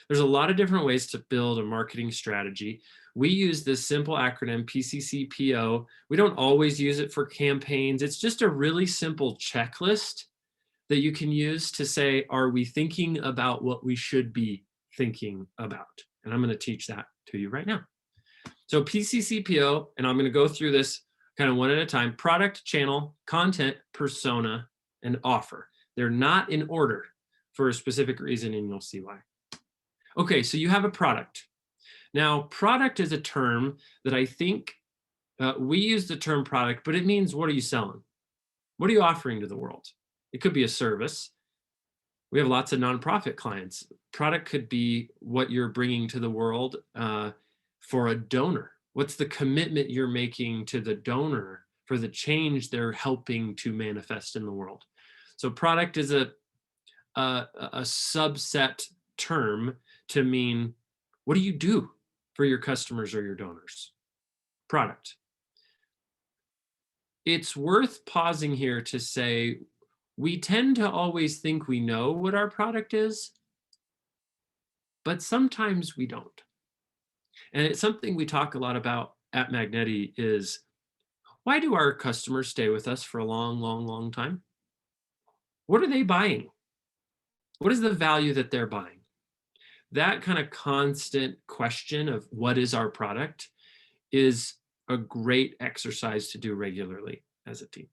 There's a lot of different ways to build a marketing strategy. We use this simple acronym, PCCPO. We don't always use it for campaigns. It's just a really simple checklist that you can use to say, are we thinking about what we should be thinking about? And I'm going to teach that to you right now. So PCCPO, and I'm going to go through this kind of one at a time: product, channel, content, persona, and offer. They're not in order for a specific reason, and you'll see why. Okay, so you have a product. Now, product is a term that I think we use the term product, but it means, what are you selling? What are you offering to the world? It could be a service. We have lots of nonprofit clients. Product could be what you're bringing to the world for a donor. What's the commitment you're making to the donor for the change they're helping to manifest in the world? So product is a subset term to mean, what do you do for your customers or your donors? Product. It's worth pausing here to say, we tend to always think we know what our product is, but sometimes we don't. And it's something we talk a lot about at Magneti is, why do our customers stay with us for a long, long, long time? What are they buying? What is the value that they're buying? That kind of constant question of what is our product is a great exercise to do regularly as a team.